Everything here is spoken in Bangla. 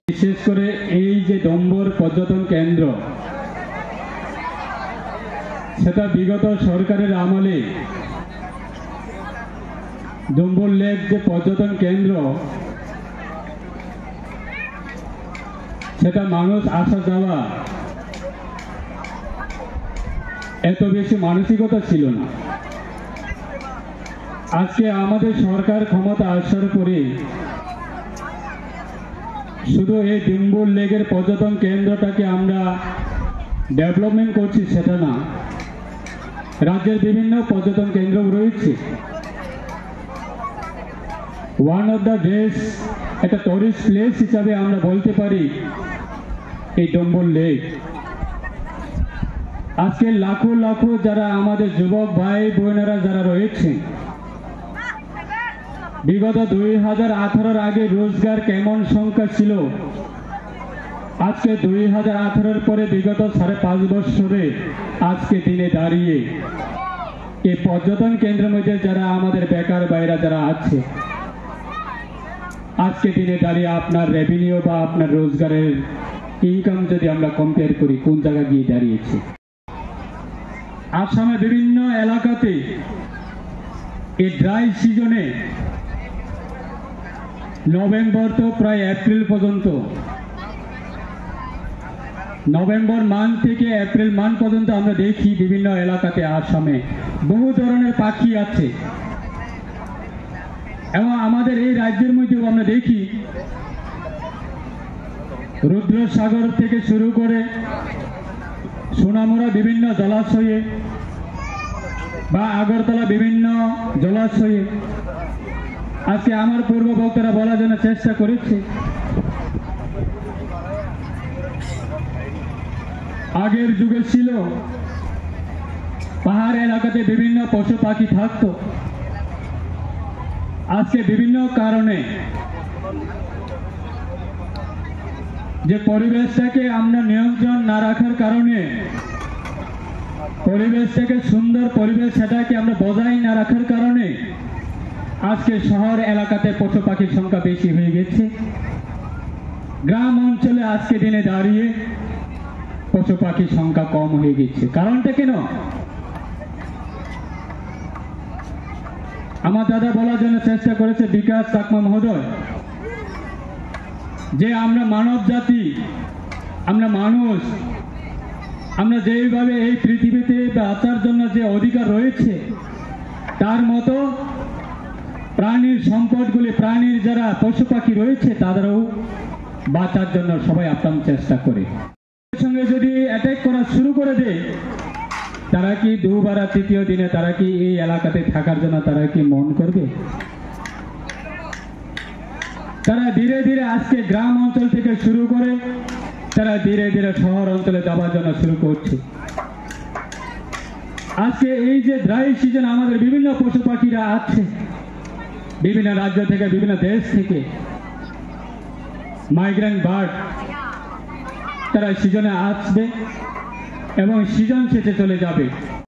বিশেষ করে এই যে ডম্বর পর্যটন কেন্দ্র, সেটা বিগত সরকারের আমলে ডম্বর লেক যে পর্যটন কেন্দ্র, সেটা মানুষ আসা যাওয়া এত বেশি মানসিকতা ছিল না। আজকে আমাদের সরকার ক্ষমতা আসার পরে শুধু এই ডম্বর লেকের পর্যটন কেন্দ্রটাকে আমরা ডেভেলপমেন্ট করছি সেটা না, রাজ্যের বিভিন্ন পর্যটন কেন্দ্র রয়েছে। ওয়ান অফ দ্য বেস্ট একটা টুরিস্ট প্লেস হিসাবে আমরা বলতে পারি এই ডম্বর লেক। আজকে লাখো লাখো যারা আমাদের যুবক ভাই বোনেরা যারা রয়েছে, বিগত 2018 আগে রোজগার কেমন সংখ্যা ছিল, আজকে 2018 পরে বিগত 5.5 বছরে আজকে দিনে দাঁড়িয়ে এই পর্যটন কেন্দ্রের মধ্যে যারা আমাদের বেকার ভাইরা যারা আছে, আজকে দিনে দাঁড়িয়ে আপনার রেভিনিউ বা আপনার রোজগারের ইনকাম যদি আমরা কম্পেয়ার করি, কোন জায়গায় গিয়ে দাঁড়িয়েছে। আসামে বিভিন্ন এলাকাতে এই ড্রাই সিজনে নভেম্বর তো প্রায় এপ্রিল পর্যন্ত, নভেম্বর মান্থ থেকে এপ্রিল মান্থ পর্যন্ত আমরা দেখি বিভিন্ন এলাকাতে আসামে বহু ধরনের পাখি আছে। এবং আমাদের এই রাজ্যের মধ্যেও আমরা দেখি রুদ্রসাগর থেকে শুরু করে সোনামুড়া বিভিন্ন জলাশয়ে বা আগরতলা বিভিন্ন জলাশয়ে আজকে আমার পূর্ব বক্তারা বলার জন্য চেষ্টা করেছে, আগের যুগে ছিল পাহাড় এলাকাতে বিভিন্ন পশু পাখি থাকতো। আজকে বিভিন্ন কারণে যে পরিবেশটাকে আমরা নিয়ন্ত্রণ না রাখার কারণে, পরিবেশটাকে সুন্দর পরিবেশ সেটাকে আমরা বজায় না রাখার কারণে আজকে শহর এলাকাতে পশু পাখির সংখ্যা বেশি হয়ে গেছে। গ্রাম অঞ্চলে আজকে দিনে দাঁড়িয়ে পশু পাখির সংখ্যা কম হয়ে গেছে। কারণটা কেন? আমার দাদা বলার জন্য চেষ্টা করেছে বিকাশ চাকমা মহোদয়, যে আমরা মানব জাতি, আমরা মানুষ, আমরা যেভাবে এই পৃথিবীতে বাঁচার জন্য যে অধিকার রয়েছে, তার মতো প্রাণীর সম্পদগুলি, প্রাণীর যারা পশু পাখি রয়েছে তাদেরও বাঁচার জন্য সবাই আপ্রাণ চেষ্টা করে। সঙ্গে যদি অ্যাটাক করা শুরু করে দেয়, তারা কি দুবার তৃতীয় দিনে তারা কি এই এলাকাতে থাকার জন্য তারা কি মন করবে? তারা ধীরে ধীরে আজকে গ্রাম অঞ্চল থেকে শুরু করে তারা ধীরে ধীরে শহর অঞ্চলে যাওয়ার জন্য শুরু করছে। আজকে এই যে ড্রাই সিজন, আমাদের বিভিন্ন পশু পাখিরা আছে বিভিন্ন রাজ্য থেকে, বিভিন্ন দেশ থেকে, মাইগ্রেন্ট বার্ড, তারা সিজনে আসবে এবং সিজন শেষে চলে যাবে।